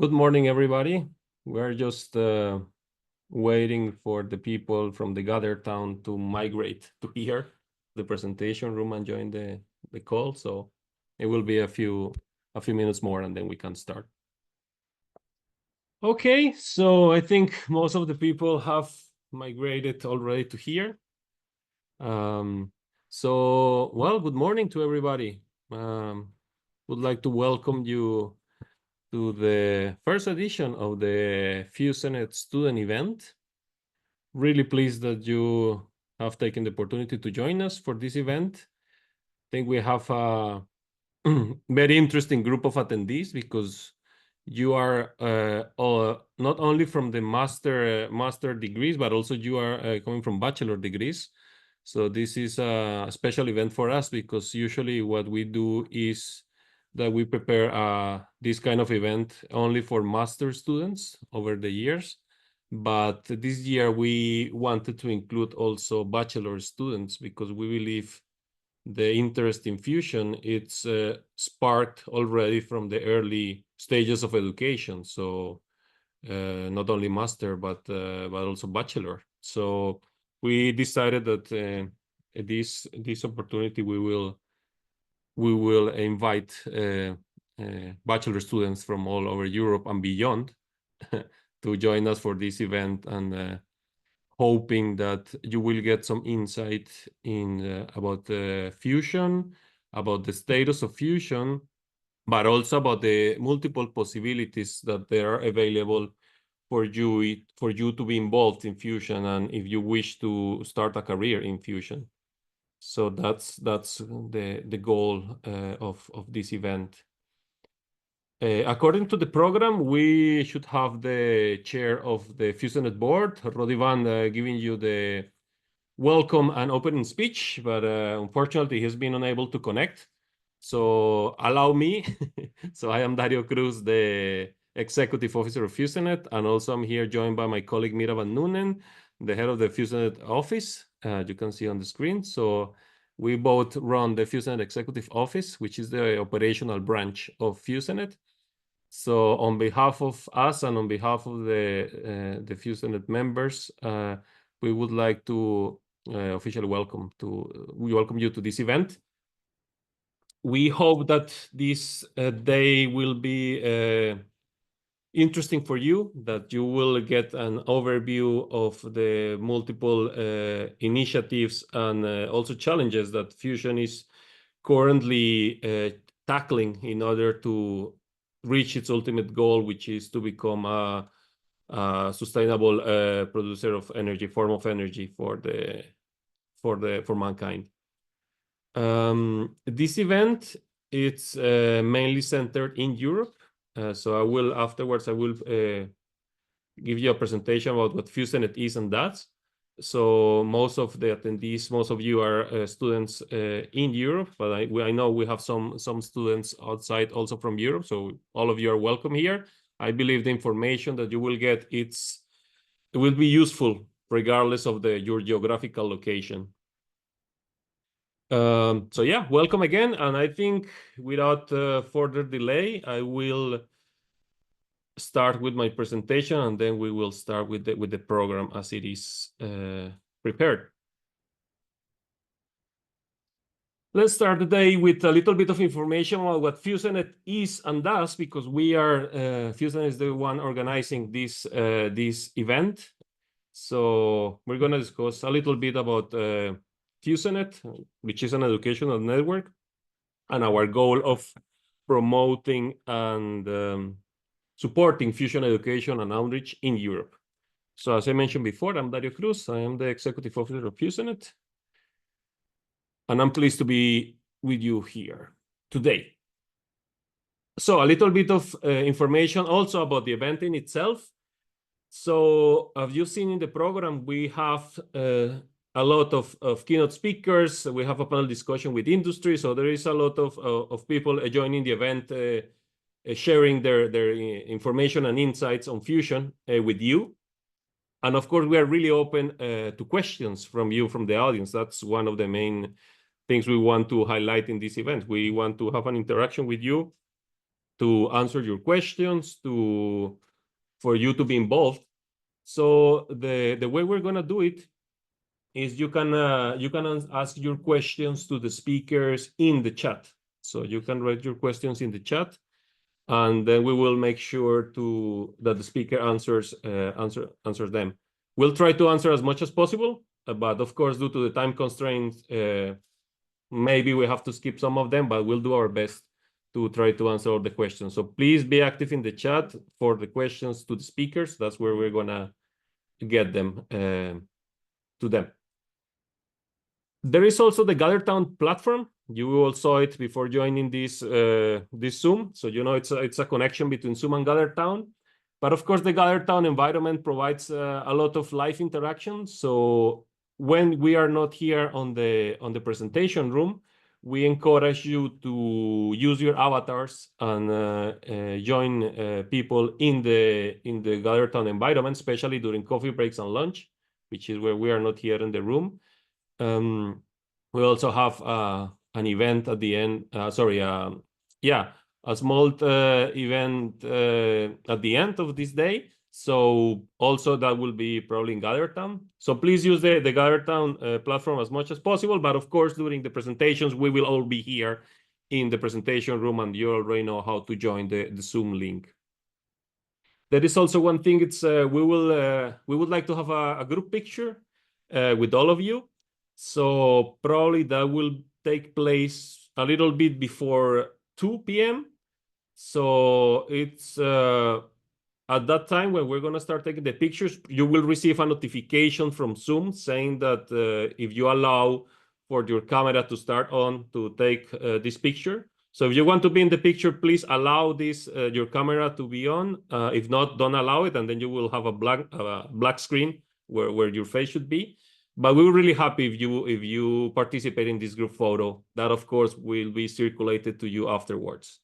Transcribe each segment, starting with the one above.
Good morning, everybody. We're just waiting for the people from the Gather Town to migrate to here, the presentation room, and join the call. So it will be a few minutes more, and then we can start. Okay, so I think most of the people have migrated already to here. Well, good morning to everybody. Would like to welcome you to the first edition of the FuseNet student event. Really pleased that you have taken the opportunity to join us for this event. I think we have a very interesting group of attendees because you are not only from the master degrees, but also you are coming from bachelor degrees. So this is a special event for us because usually what we do is that we prepare this kind of event only for master students over the years. But this year we wanted to include also bachelor students because we believe the interest in fusion, it's sparked already from the early stages of education. So not only master, but also bachelor. So we decided that this opportunity we will invite bachelor students from all over Europe and beyond to join us for this event, and hoping that you will get some insight in about fusion, about the status of fusion, but also about the multiple possibilities that there are available for you to be involved in fusion, and if you wish to start a career in fusion. So that's the goal of this event. According to the program, we should have the chair of the FuseNet board, Roddy Vann, giving you the welcome and opening speech, but unfortunately he's been unable to connect. So allow me. So I am Darío Cruz, the Executive Officer of FuseNet, and also I'm here joined by my colleague Mira Van Nunen, the head of the FuseNet office. You can see on the screen. So we both run the FuseNet Executive Office, which is the operational branch of FuseNet. So on behalf of us and on behalf of the FuseNet members, we would like to officially welcome you to this event. We hope that this day will be interesting for you, that you will get an overview of the multiple initiatives and also challenges that Fusion is currently tackling in order to reach its ultimate goal, which is to become a sustainable producer of energy, form of energy for mankind. This event, it's mainly centered in Europe. So afterwards I will give you a presentation about what FuseNet is and does. So most of the attendees, most of you are students in Europe, but I know we have some students outside also from Europe. So all of you are welcome here. I believe the information that you will get, it will be useful regardless of your geographical location. So yeah, welcome again. And I think without further delay, I will start with my presentation, and then we will start with the program as it is prepared. Let's start the day with a little bit of information about what FuseNet is and does, because FuseNet is the one organizing this event. So we're going to discuss a little bit about FuseNet, which is an educational network, and our goal of promoting and supporting fusion education and outreach in Europe. So as I mentioned before, I'm Darío Cruz. I am the Executive Officer of FuseNet, and I'm pleased to be with you here today. So a little bit of information also about the event in itself. So as you've seen in the program, we have a lot of keynote speakers. We have a panel discussion with industry. So there is a lot of people joining the event, sharing their information and insights on fusion with you. And of course, we are really open to questions from you, from the audience. That's one of the main things we want to highlight in this event. We want to have an interaction with you to answer your questions, for you to be involved. So the way we're gonna do it is you can ask your questions to the speakers in the chat. So you can write your questions in the chat, and then we will make sure that the speaker answers them. We'll try to answer as much as possible, but of course, due to the time constraints, maybe we have to skip some of them, but we'll do our best to try to answer all the questions. So please be active in the chat for the questions to the speakers. That's where we're gonna get them to them. There is also the GatherTown platform. You all saw it before joining this Zoom. So you know it's a connection between Zoom and GatherTown. But of course, the GatherTown environment provides a lot of live interaction. So when we are not here on the presentation room, we encourage you to use your avatars and join people in the GatherTown environment, especially during coffee breaks and lunch, which is where we are not here in the room. We also have an event at the end. A small event at the end of this day. So also that will be probably in GatherTown. So please use the GatherTown platform as much as possible. But of course, during the presentations, we will all be here in the presentation room, and you already know how to join the Zoom link. There is also one thing. It's we would like to have a group picture with all of you. So probably that will take place a little bit before 2 p.m. So it's at that time when we're going to start taking the pictures, you will receive a notification from Zoom saying that if you allow for your camera to start on to take this picture. So if you want to be in the picture, please allow this your camera to be on. If not, don't allow it, and then you will have a black screen where your face should be. But we were really happy if you participate in this group photo. That, of course, will be circulated to you afterwards.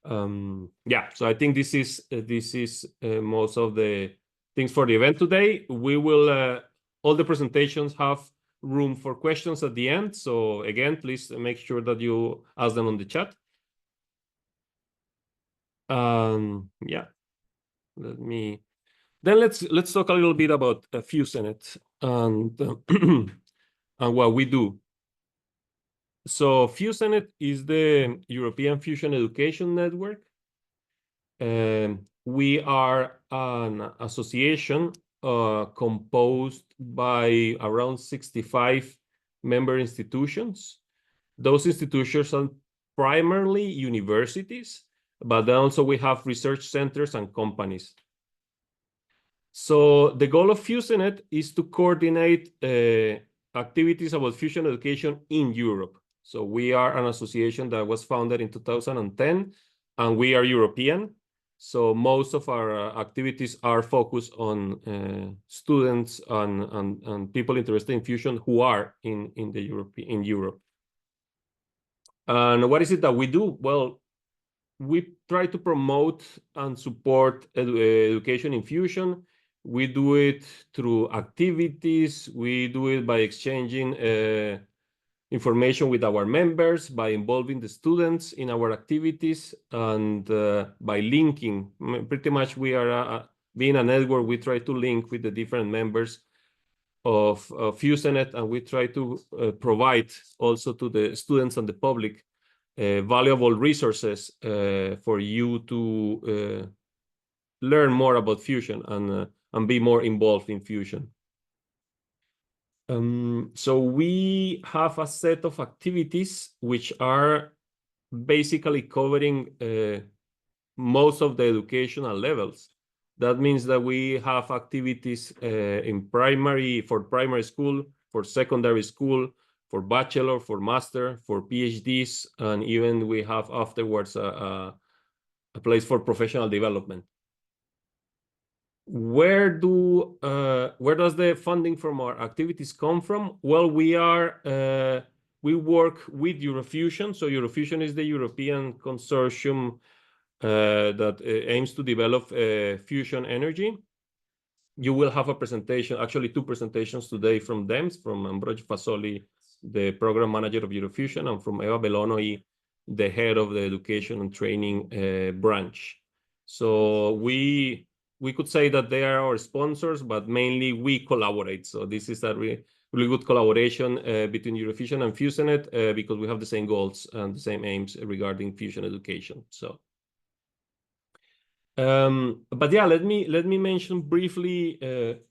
Yeah, so I think this is most of the things for the event today. We will all the presentations have room for questions at the end. So again, please make sure that you ask them on the chat. Yeah, let's talk a little bit about FuseNet and and what we do. So FuseNet is the European Fusion Education Network. We are an association composed by around 65 member institutions. Those institutions are primarily universities, but then also we have research centers and companies. So the goal of FuseNet is to coordinate activities about fusion education in Europe. So we are an association that was founded in 2010, and we are European. So most of our activities are focused on students and people interested in fusion who are in Europe. And what is it that we do? Well, we try to promote and support education in fusion. We do it through activities. We do it by exchanging information with our members, by involving the students in our activities, and by linking. Pretty much we are, being a network, we try to link with the different members of FuseNet, and we try to provide also to the students and the public valuable resources for you to learn more about fusion and be more involved in fusion. So we have a set of activities which are basically covering most of the educational levels. That means that we have activities for primary school, for secondary school, for bachelor, for master, for PhDs, and even we have afterwards a place for professional development. Where does the funding from our activities come from? Well, we work with Eurofusion. So Eurofusion is the European consortium that aims to develop fusion energy. You will have a presentation, actually 2 presentations today from them, from Ambrogio Fasoli, the program manager of Eurofusion, and from Eva Belono, the head of the education and training branch. So we could say that they are our sponsors, but mainly we collaborate. So this is a really good collaboration between Eurofusion and FuseNet because we have the same goals and the same aims regarding fusion education. So, but yeah, let me mention briefly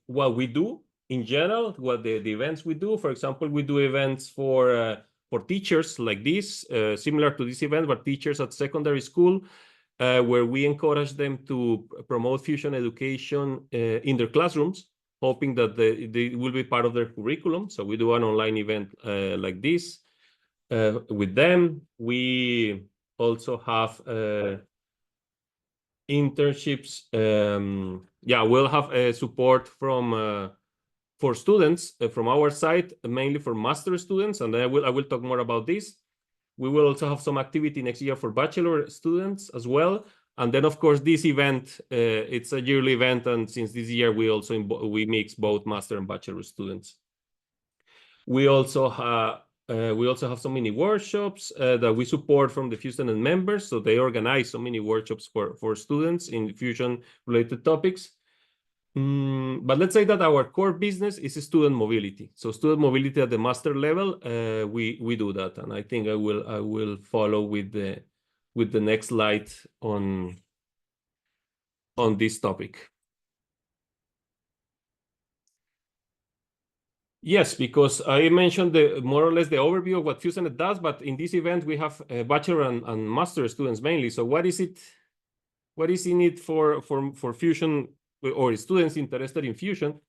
what we do in general, what the events we do. For example, we do events for teachers like this, similar to this event, but teachers at secondary school, where we encourage them to promote fusion education in their classrooms, hoping that they will be part of their curriculum. So we do an online event like this with them. We also have internships. Yeah, we'll have support from for students from our side, mainly for master students, and I will talk more about this. We will also have some activity next year for bachelor students as well. And then, of course, this event, it's a yearly event. And since this year, we mix both master and bachelor students. We also have some mini workshops that we support from the FuseNet members. So they organize some mini workshops for students in fusion-related topics. But let's say that our core business is student mobility. So student mobility at the master level, we do that, and I think I will follow with the next slide on this topic. Yes, because I mentioned more or less the overview of what FuseNet does, but in this event we have bachelor and master students mainly. So what is it? What is in it for fusion or students interested in fusion?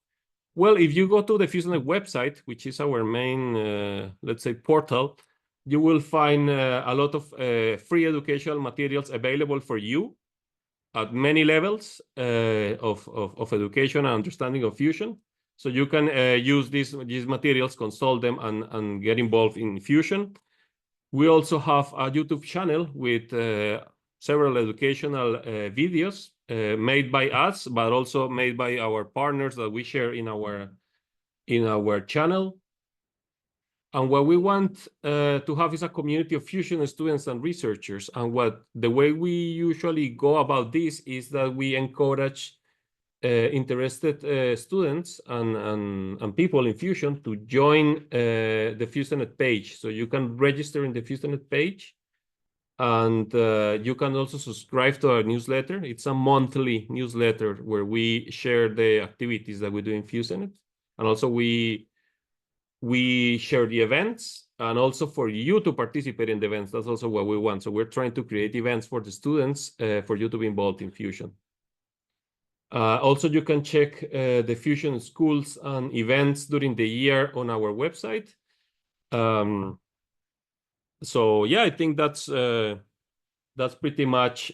Well, if you go to the FuseNet website, which is our main, let's say, portal, you will find a lot of free educational materials available for you at many levels of education and understanding of fusion. So you can use these materials, consult them, and get involved in fusion. We also have a YouTube channel with several educational videos made by us, but also made by our partners that we share in our channel. And what we want to have is a community of fusion students and researchers. And the way we usually go about this is that we encourage interested students and people in fusion to join the FuseNet page. So you can register in the FuseNet page. And you can also subscribe to our newsletter. It's a monthly newsletter where we share the activities that we do in FuseNet. And also we share the events, and also for you to participate in the events. That's also what we want. So we're trying to create events for the students for you to be involved in fusion. Also, you can check the fusion schools and events during the year on our website. So yeah, I think that's pretty much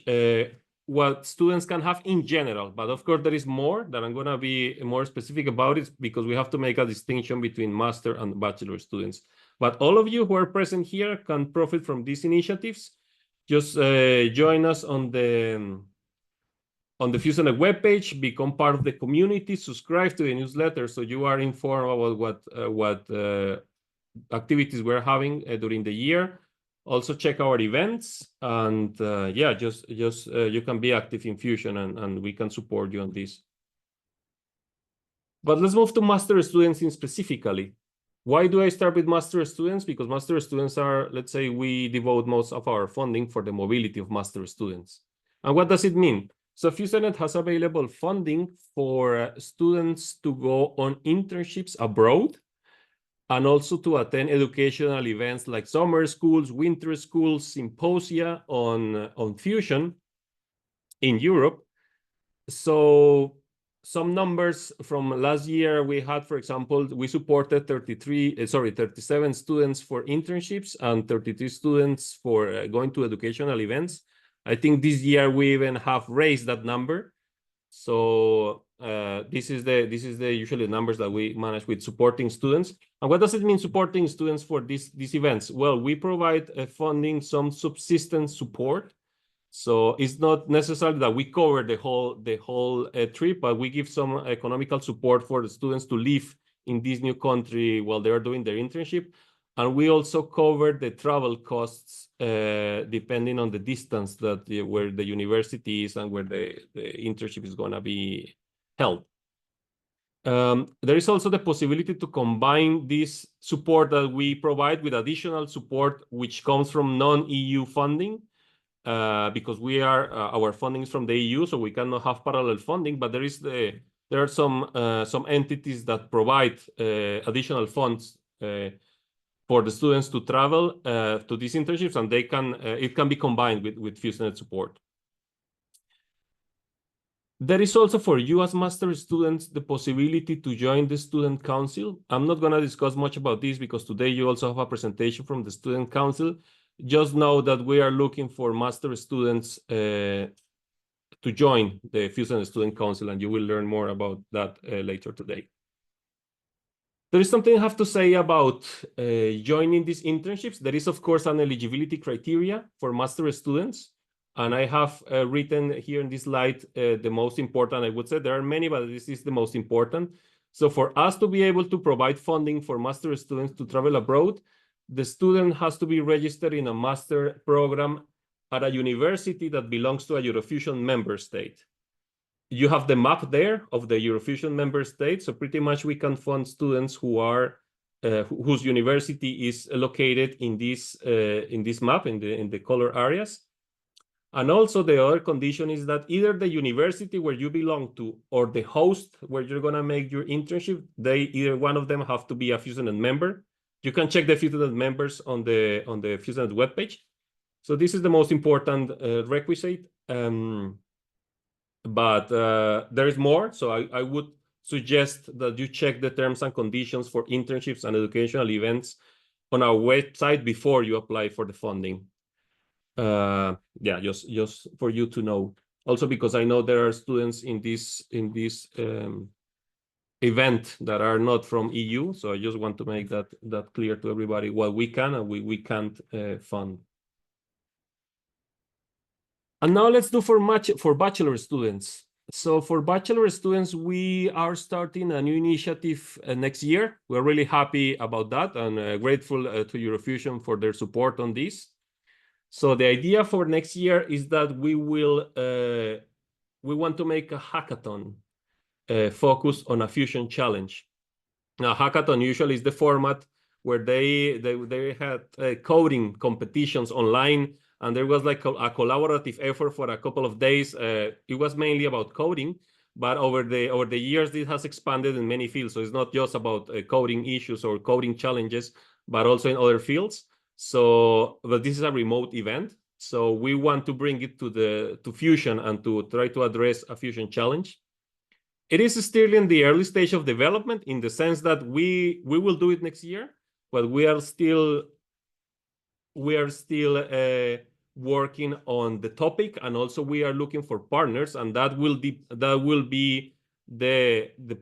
what students can have in general. But of course, there is more that I'm going to be more specific about it because we have to make a distinction between master and bachelor students. But all of you who are present here can profit from these initiatives. Just join us on the FuseNet webpage, become part of the community, subscribe to the newsletter so you are informed about what activities we're having during the year. Also check our events, and yeah, just you can be active in fusion, and we can support you on this. But let's move to master students in specifically. Why do I start with master students? Because master students are, let's say, we devote most of our funding for the mobility of master students. And what does it mean? So FuseNet has available funding for students to go on internships abroad, and also to attend educational events like summer schools, winter schools, symposia on fusion in Europe. So some numbers from last year we had, for example, we supported 37 students for internships and 33 students for going to educational events. I think this year we even have raised that number. So this is the usually numbers that we manage with supporting students. And what does it mean supporting students for these events? Well, we provide funding, some subsistence support. So it's not necessarily that we cover the whole trip, but we give some economical support for the students to live in this new country while they are doing their internship. And we also cover the travel costs depending on the distance that where the university is and where the internship is going to be held. There is also the possibility to combine this support that we provide with additional support which comes from non-EU funding, because our funding is from the EU, so we cannot have parallel funding. But there are some entities that provide additional funds for the students to travel to these internships, and it can be combined with FuseNet support. There is also for you as master students the possibility to join the student council. I'm not going to discuss much about this because today you also have a presentation from the student council. Just know that we are looking for master students to join the FuseNet Student Council, and you will learn more about that later today. There is something I have to say about joining these internships. There is, of course, an eligibility criteria for master students. And I have written here in this slide the most important. I would say there are many, but this is the most important. So for us to be able to provide funding for master students to travel abroad, the student has to be registered in a master program at a university that belongs to a Eurofusion member state. You have the map there of the Eurofusion member state. So pretty much we can fund students who are whose university is located in this map in the color areas. And also the other condition is that either the university where you belong to or the host where you're going to make your internship, either one of them have to be a FuseNet member. You can check the FuseNet members on the FuseNet webpage. So this is the most important requisite. But there is more. So I would suggest that you check the terms and conditions for internships and educational events on our website before you apply for the funding. Yeah, just for you to know. Also because I know there are students in this event that are not from EU, so I just want to make that clear to everybody what we can and we can't fund. And now let's do for bachelor students. So for bachelor students, we are starting a new initiative next year. We're really happy about that and grateful to Eurofusion for their support on this. So the idea for next year is that we want to make a hackathon focused on a fusion challenge. Now, hackathon usually is the format where they had coding competitions online, and there was like a collaborative effort for a couple of days. It was mainly about coding, but over the years, this has expanded in many fields. So it's not just about coding issues or coding challenges, but also in other fields. So, but this is a remote event. So we want to bring it to Fusion and to try to address a Fusion challenge. It is still in the early stage of development in the sense that we will do it next year, but we are still working on the topic, and also we are looking for partners, and that will be the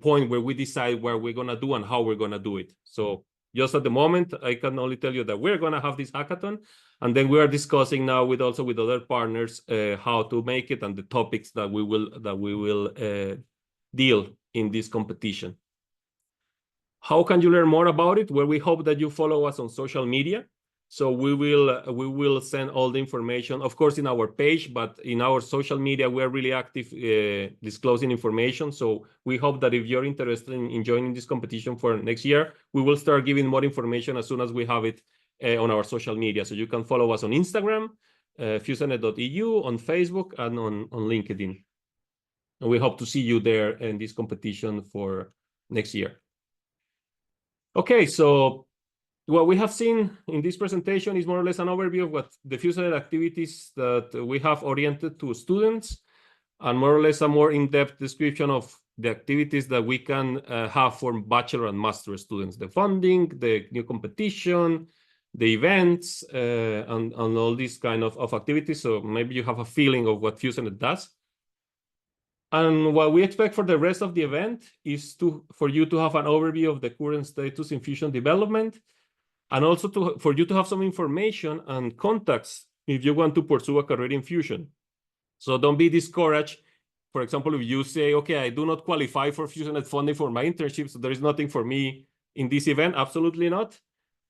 point where we decide what we're gonna do and how we're gonna do it. So just at the moment, I can only tell you that we're gonna have this hackathon, and then we are discussing now with other partners how to make it and the topics that we will deal in this competition. How can you learn more about it? Well, we hope that you follow us on social media. So we will send all the information, of course, in our page, but in our social media, we are really active disclosing information. So we hope that if you're interested in joining this competition for next year, we will start giving more information as soon as we have it on our social media. So you can follow us on Instagram, FuseNet.eu, on Facebook, and on LinkedIn. And we hope to see you there in this competition for next year. Okay, so what we have seen in this presentation is more or less an overview of what the FuseNet activities that we have oriented to students, and more or less a more in-depth description of the activities that we can have for bachelor and master students, the funding, the new competition, the events, and all these kind of activities. So maybe you have a feeling of what FuseNet does. And what we expect for the rest of the event is for you to have an overview of the current status in Fusion development, and also for you to have some information and contacts if you want to pursue a career in Fusion. So don't be discouraged. For example, if you say, okay, I do not qualify for FuseNet funding for my internship, so there is nothing for me in this event. Absolutely not.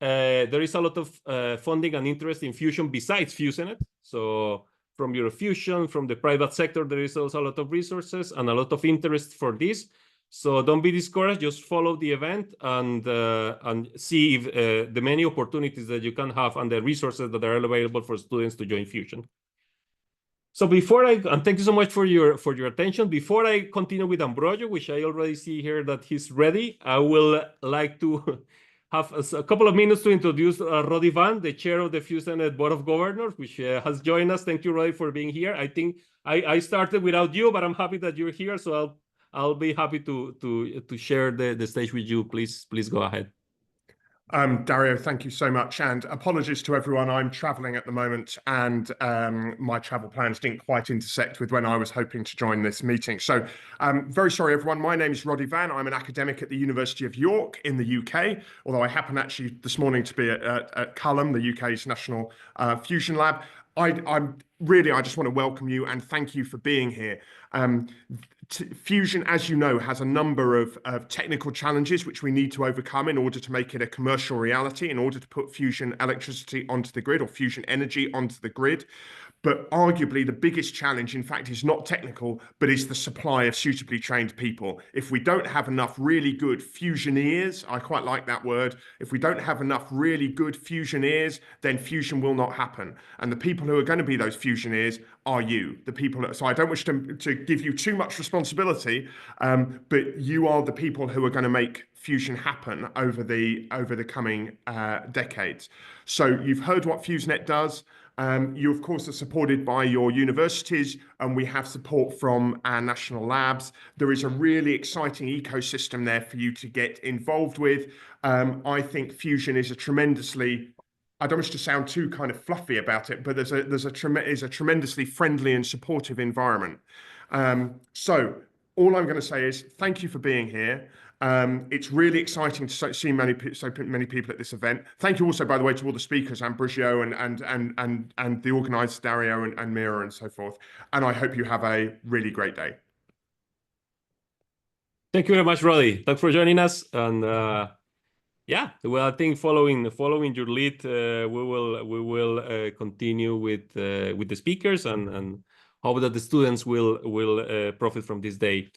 there is a lot of funding and interest in fusion besides FuseNet. So from Eurofusion, from the private sector, there is also a lot of resources and a lot of interest for this. So don't be discouraged. Just follow the event and see if the many opportunities that you can have and the resources that are available for students to join Fusion. So and thank you so much for your attention. Before I continue with Ambrogio, which I already see here that he's ready, I will like to have a couple of minutes to introduce Roddy Vann, the chair of the FuseNet Board of Governors, which has joined us. Thank you, Roddy, for being here. I think I started without you, but I'm happy that you're here. So I'll be happy to share the stage with you. Please go ahead. Dario, thank you so much, and apologies to everyone. I'm traveling at the moment, and my travel plans didn't quite intersect with when I was hoping to join this meeting. So very sorry, everyone. My name is Roddy Vann. I'm an academic at the University of York in the UK, although I happen actually this morning to be at Culham, the UK's National Fusion Lab. I just want to welcome you and thank you for being here. Fusion, as you know, has a number of technical challenges which we need to overcome in order to make it a commercial reality, in order to put fusion electricity onto the grid or fusion energy onto the grid. But arguably the biggest challenge, in fact, is not technical, but is the supply of suitably trained people. If we don't have enough really good fusioneers, I quite like that word, if we don't have enough really good fusioneers, then fusion will not happen. And the people who are going to be those fusioneers are you, the people. So I don't wish to give you too much responsibility, but you are the people who are going to make fusion happen over the coming decades. So you've heard what FuseNet does. You, of course, are supported by your universities, and we have support from our national labs. There is a really exciting ecosystem there for you to get involved with. I think fusion is a tremendously, I don't wish to sound too kind of fluffy about it, but is a tremendously friendly and supportive environment. So all I'm going to say is thank you for being here. It's really exciting to see so many people at this event. Thank you also, by the way, to all the speakers, Ambrogio and the organisers, Dario and Mira and so forth. And I hope you have a really great day. Thank you very much, Roddy. Thanks for joining us. And yeah, well, I think following your lead, we will continue with the speakers and hope that the students will profit from this day.